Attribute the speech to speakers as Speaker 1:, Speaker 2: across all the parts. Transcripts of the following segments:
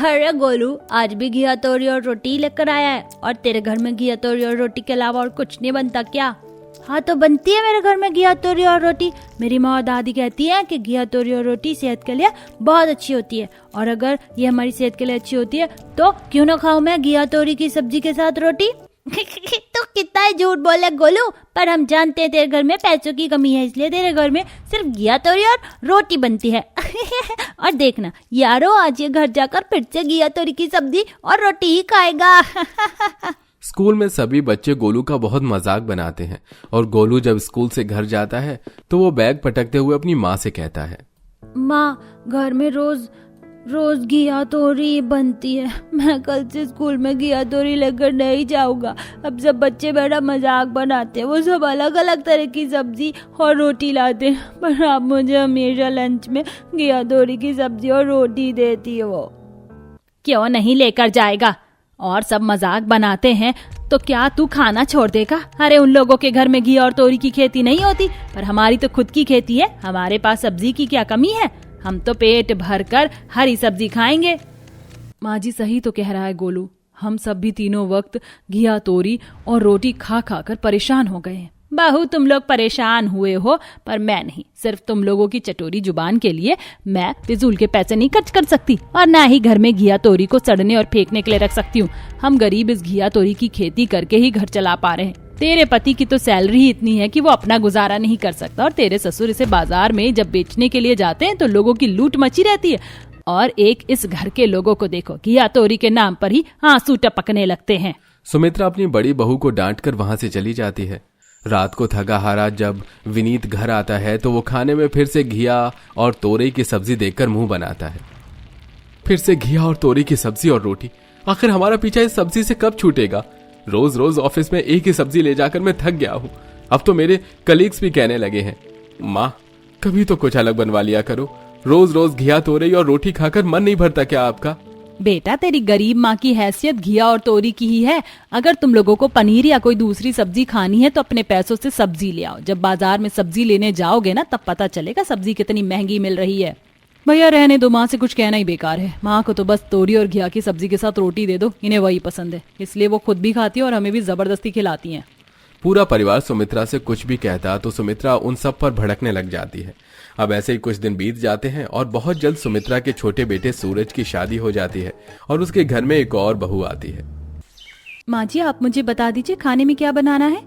Speaker 1: अरे गोलू, आज भी घिया तोरी और रोटी लेकर आया है। और तेरे घर में घिया तोरी और रोटी के अलावा और कुछ नहीं बनता क्या? हाँ तो बनती है मेरे घर में घिया तोरी और रोटी। मेरी माँ और दादी कहती है कि घिया तोरी और रोटी सेहत के लिए बहुत अच्छी होती है, और अगर ये हमारी सेहत के लिए अच्छी होती है तो क्यों ना खाऊं मैं घिया तोरी की सब्जी के साथ रोटी। तो कितना ही झूठ बोले गोलू, पर हम जानते हैं तेरे घर में पैसों की कमी है, इसलिए तेरे घर में सिर्फ घिया तोरी और रोटी बनती है। और देखना यारो, आज ये घर जाकर फिर से घिया तोरी की सब्जी और रोटी ही खाएगा।
Speaker 2: स्कूल में सभी बच्चे गोलू का बहुत मजाक बनाते हैं, और गोलू जब स्कूल से घर जाता है तो वो बैग पटकते हुए अपनी माँ से कहता है,
Speaker 1: माँ घर में रोज रोज घिया तोरी बनती है, मैं कल से स्कूल में घिया तोरी लेकर नहीं जाऊंगा। अब सब बच्चे बड़ा मजाक बनाते हैं, वो सब अलग अलग तरह की सब्जी और रोटी लाते हैं, पर आप मुझे हमेशा लंच में घिया तोरी की सब्जी और रोटी देती हो। क्यों नहीं लेकर जाएगा? और सब मजाक बनाते हैं तो क्या तू खाना छोड़ देगा? अरे उन लोगों के घर में घिया और तोरी की खेती नहीं होती, पर हमारी तो खुद की खेती है। हमारे पास सब्जी की क्या कमी है? हम तो पेट भर कर हरी सब्जी खाएंगे।
Speaker 3: माँ जी सही तो कह रहा है गोलू, हम सब भी तीनों वक्त घिया तोरी और रोटी खा खा कर परेशान हो गए हैं।
Speaker 1: बहू तुम लोग परेशान हुए हो, पर मैं नहीं। सिर्फ तुम लोगों की चटोरी जुबान के लिए मैं फिजूल के पैसे नहीं खर्च कर सकती, और ना ही घर में घिया तोरी को सड़ने और फेंकने के लिए रख सकती हूँ। हम गरीब इस घिया तोरी की खेती करके ही घर चला पा रहे हैं। तेरे पति की तो सैलरी ही इतनी है कि वो अपना गुजारा नहीं कर सकता, और तेरे ससुर इसे बाजार में जब बेचने के लिए जाते हैं तो लोगों की लूट मची रहती है। और एक इस घर के लोगों को देखो, घिया तोरी के नाम पर ही आंसू टपकने लगते हैं।
Speaker 2: सुमित्रा अपनी बड़ी बहू को डांट कर वहां से चली जाती है। रात को थका हारा जब विनीत घर आता है तो वो खाने में फिर से घिया और तोरई की सब्जी देखकर मुंह बनाता है। फिर से घिया और तोरई की सब्जी और रोटी, आखिर हमारा पीछा इस सब्जी से कब छूटेगा? रोज रोज ऑफिस में एक ही सब्जी ले जाकर मैं थक गया हूँ। अब तो मेरे कलीग्स भी कहने लगे हैं, माँ कभी तो कुछ अलग बनवा लिया करो, रोज रोज घिया तोरई और रोटी खाकर मन नहीं भरता क्या आपका?
Speaker 3: बेटा तेरी गरीब माँ की हैसियत घिया और तोरी की ही है। अगर तुम लोगों को पनीर या कोई दूसरी सब्जी खानी है तो अपने पैसों से सब्जी ले आओ। जब बाजार में सब्जी लेने जाओगे ना, तब पता चलेगा सब्जी कितनी महंगी मिल रही है। भैया रहने दो, माँ से कुछ कहना ही बेकार है। माँ को तो बस तोरी और घिया की सब्जी के साथ रोटी दे दो, इन्हें वही पसंद है, इसलिए वो खुद भी खाती है और हमें भी जबरदस्ती खिलाती हैं।
Speaker 2: पूरा परिवार सुमित्रा से कुछ भी कहता तो सुमित्रा उन सब पर भड़कने लग जाती है। अब ऐसे ही कुछ दिन बीत जाते हैं और बहुत जल्द सुमित्रा के छोटे बेटे सूरज की शादी हो जाती है और उसके घर में एक और बहू आती है।
Speaker 3: माँ जी आप मुझे बता दीजिए खाने में क्या बनाना है?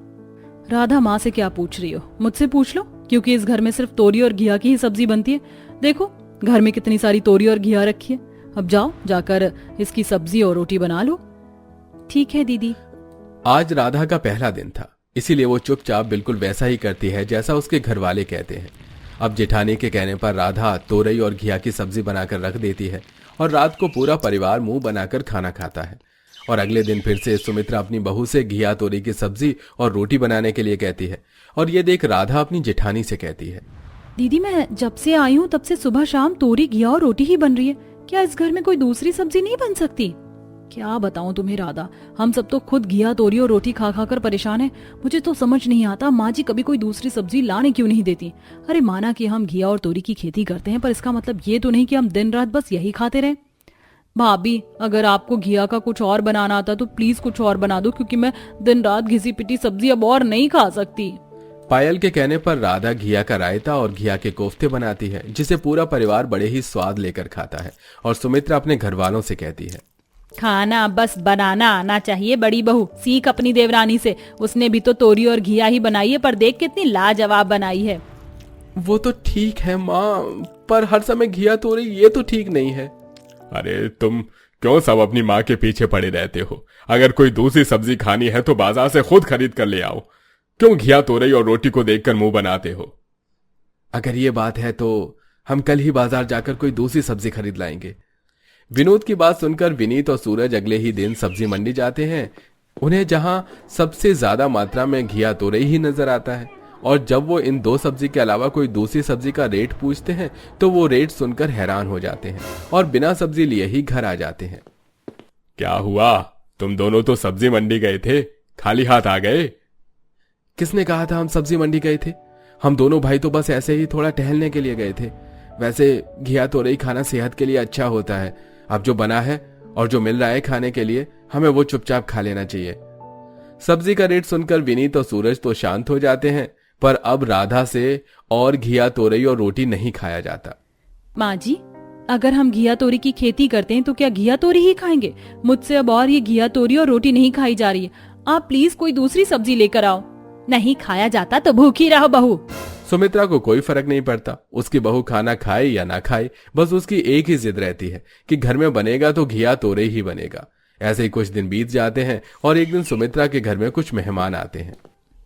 Speaker 3: राधा माँ से क्या पूछ रही हो, मुझसे पूछ लो, क्योंकि इस घर में सिर्फ तोरी और घिया की ही सब्जी बनती है। देखो घर में कितनी सारी तोरी और घिया रखी है। अब जाओ जाकर इसकी सब्जी और रोटी बना लो। ठीक है दीदी।
Speaker 2: आज राधा का पहला दिन था, इसीलिए वो चुपचाप बिल्कुल वैसा ही करती है जैसा उसके घर वाले कहते हैं। अब जेठानी के कहने पर राधा तोरई और घिया की सब्जी बनाकर रख देती है और रात को पूरा परिवार मुंह बनाकर खाना खाता है। और अगले दिन फिर से सुमित्रा अपनी बहू से घिया तोरी की सब्जी और रोटी बनाने के लिए कहती है, और ये देख राधा अपनी जेठानी से कहती है,
Speaker 3: दीदी मैं जब से आई हूँ तब से सुबह शाम तोरी घिया और रोटी ही बन रही है, क्या इस घर में कोई दूसरी सब्जी नहीं बन सकती? क्या बताऊं तुम्हें राधा, हम सब तो खुद घिया तोरी और रोटी खा खा कर परेशान हैं। मुझे तो समझ नहीं आता माँ जी कभी कोई दूसरी सब्जी लाने क्यों नहीं देती। अरे माना कि हम घिया और तोरी की खेती करते हैं, पर इसका मतलब ये तो नहीं कि हम दिन रात बस यही खाते रहें। भाभी अगर आपको घिया का कुछ और बनाना आता तो प्लीज कुछ और बना दो, क्योंकि मैं दिन रात घिसी पिटी सब्जी अब और नहीं खा सकती।
Speaker 2: पायल के कहने पर राधा घिया का रायता और घिया के कोफ्ते बनाती है, जिसे पूरा परिवार बड़े ही स्वाद लेकर खाता है। और सुमित्रा अपने घर वालों से कहती है,
Speaker 1: खाना बस बनाना आना चाहिए बड़ी बहू, सीख अपनी देवरानी से। उसने भी तो तोरी और घिया ही बनाई है, पर देख कितनी लाजवाब बनाई है।
Speaker 2: वो तो ठीक है माँ, पर हर समय घिया तोरी ये तो ठीक नहीं है। अरे तुम क्यों सब अपनी माँ के पीछे पड़े रहते हो? अगर कोई दूसरी सब्जी खानी है तो बाजार से खुद खरीद कर ले आओ, क्यों घिया तोरई और रोटी को देखकर मुंह बनाते हो? अगर ये बात है तो हम कल ही बाजार जाकर कोई दूसरी सब्जी खरीद लाएंगे। विनोद की बात सुनकर विनीत और सूरज अगले ही दिन सब्जी मंडी जाते हैं। उन्हें जहां सबसे ज्यादा मात्रा में घिया तोरई ही नजर आता है, और जब वो इन दो सब्जी के अलावा कोई दूसरी सब्जी का रेट पूछते हैं तो वो रेट सुनकर हैरान हो जाते हैं और बिना सब्जी लिए ही घर आ जाते हैं। क्या हुआ, तुम दोनों तो सब्जी मंडी गए थे, खाली हाथ आ गए? किसने कहा था हम सब्जी मंडी गए थे? हम दोनों भाई तो बस ऐसे ही थोड़ा टहलने के लिए गए थे। वैसे घिया तोरई खाना सेहत के लिए अच्छा होता है, अब जो बना है और जो मिल रहा है खाने के लिए, हमें वो चुपचाप खा लेना चाहिए। सब्जी का रेट सुनकर विनीत और सूरज तो शांत हो जाते हैं, पर अब राधा से और घिया तोरई और रोटी नहीं खाया जाता।
Speaker 3: माँ जी, अगर हम घिया तोरी की खेती करते हैं तो क्या घिया तोरी ही खाएंगे? मुझसे अब और ये घिया तोरी और रोटी नहीं खाई जा रही है। आप प्लीज कोई दूसरी सब्जी लेकर आओ। नहीं खाया जाता तो भूखी रहो बहू।
Speaker 2: सुमित्रा को कोई फर्क नहीं पड़ता, उसकी बहू खाना खाए या ना खाए, बस उसकी एक ही जिद रहती है कि घर में बनेगा तो घिया तोरई ही बनेगा। ऐसे ही कुछ दिन बीत जाते हैं और एक दिन सुमित्रा के घर में कुछ मेहमान आते हैं।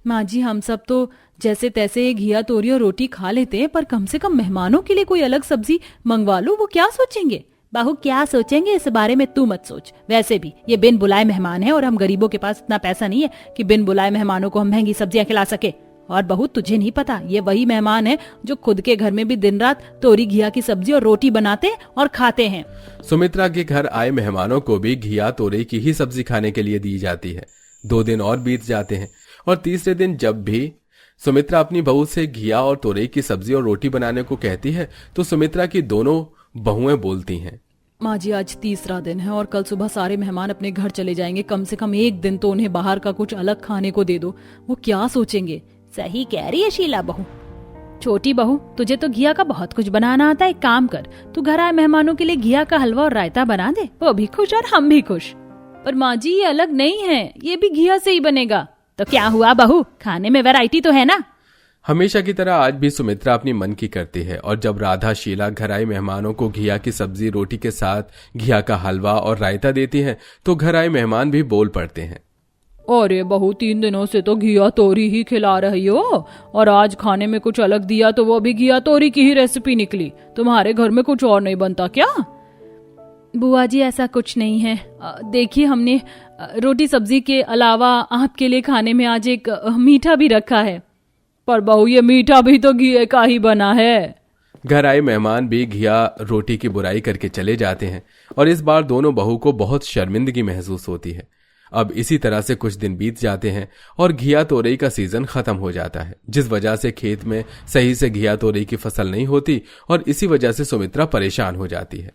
Speaker 3: माँ जी, हम सब तो जैसे तैसे घिया तोरी और रोटी खा लेते हैं, पर कम से कम मेहमानों के लिए कोई अलग सब्जी मंगवा लो। वो क्या सोचेंगे?
Speaker 1: बहू क्या सोचेंगे इस बारे में तू मत सोच। वैसे भी ये बिन बुलाए मेहमान है और हम गरीबों के पास इतना पैसा नहीं है कि बिन बुलाए मेहमानों को हम महंगी सब्जियां खिला सके। और बहू, तुझे नहीं पता, ये वही मेहमान है जो खुद के घर में भी दिन रात तोरी घिया की सब्जी और रोटी बनाते और खाते हैं।
Speaker 2: सुमित्रा के घर आए मेहमानों को भी घिया तोरई की ही सब्जी खाने के लिए दी जाती है। 2 दिन और बीत जाते हैं और तीसरे दिन जब भी सुमित्रा अपनी बहू से घिया और तोरई की सब्जी और रोटी बनाने को कहती है तो सुमित्रा की दोनों बहुएं बोलती हैं,
Speaker 3: माँ जी, आज तीसरा दिन है और कल सुबह सारे मेहमान अपने घर चले जाएंगे। कम से कम एक दिन तो उन्हें बाहर का कुछ अलग खाने को दे दो। वो क्या सोचेंगे?
Speaker 1: सही कह रही है शीला बहू। छोटी बहू, तुझे तो घिया का बहुत कुछ बनाना आता है। एक काम कर, तू घर आए मेहमानों के लिए घिया का हलवा और रायता बना दे, वो भी खुश और हम भी खुश।
Speaker 3: पर माँ जी, ये अलग नहीं है, ये भी घिया से ही बनेगा।
Speaker 1: तो क्या हुआ बहू, खाने में वैरायटी तो है ना।
Speaker 2: हमेशा की तरह आज भी सुमित्रा अपनी मन की करती है और जब राधा शीला घर आए मेहमानों को घिया की सब्जी रोटी के साथ घिया का हलवा और रायता देती हैं तो घर आए मेहमान भी बोल पड़ते हैं,
Speaker 3: अरे बहू, 3 दिनों से तो घिया तोरी ही खिला रही हो और आज खाने में कुछ अलग दिया तो वो भी घिया तोरी की ही रेसिपी निकली। तुम्हारे घर में कुछ और नहीं बनता क्या?
Speaker 1: बुआ जी, ऐसा कुछ नहीं है।
Speaker 3: देखिए, हमने रोटी सब्जी के अलावा आपके लिए खाने में आज एक मीठा भी रखा है। पर बहू, ये मीठा भी तो घी का ही बना है।
Speaker 2: घर आए मेहमान भी घिया रोटी की बुराई करके चले जाते हैं और इस बार दोनों बहू को बहुत शर्मिंदगी महसूस होती है। अब इसी तरह से कुछ दिन बीत जाते हैं और घिया तोरई का सीजन खत्म हो जाता है, जिस वजह से खेत में सही से घिया तोरई की फसल नहीं होती और इसी वजह से सुमित्रा परेशान हो जाती है।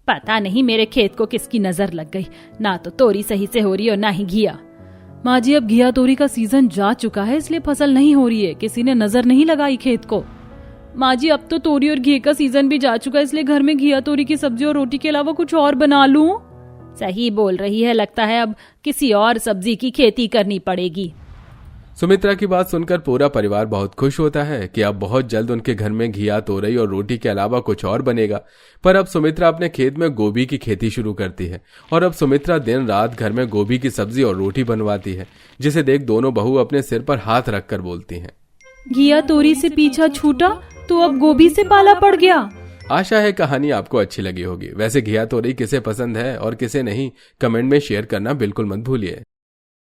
Speaker 1: पता नहीं मेरे खेत को किसकी नजर लग गई, ना तो तोरी सही से हो रही और ना ही घिया।
Speaker 3: माँ जी, अब घिया तोरी का सीजन जा चुका है, इसलिए फसल नहीं हो रही है। किसी ने नजर नहीं लगाई खेत को। माँ जी, अब तो तोरी और घी का सीजन भी जा चुका है, इसलिए घर में घिया तोरी की सब्जी और रोटी के अलावा कुछ और बना लूं।
Speaker 1: सही बोल रही है, लगता है अब किसी और सब्जी की खेती करनी पड़ेगी।
Speaker 2: सुमित्रा की बात सुनकर पूरा परिवार बहुत खुश होता है कि अब बहुत जल्द उनके घर में घिया तोरई और रोटी के अलावा कुछ और बनेगा। पर अब सुमित्रा अपने खेत में गोभी की खेती शुरू करती है और अब सुमित्रा दिन रात घर में गोभी की सब्जी और रोटी बनवाती है, जिसे देख दोनों बहू अपने सिर पर हाथ रखकर बोलती हैं,
Speaker 3: घिया तोरी से पीछा छूटा तो अब गोभी से पाला पड़ गया।
Speaker 2: आशा है कहानी आपको अच्छी लगी होगी। वैसे घिया तोरई किसे पसंद है और किसे नहीं, कमेंट में शेयर करना बिल्कुल मत भूलिए।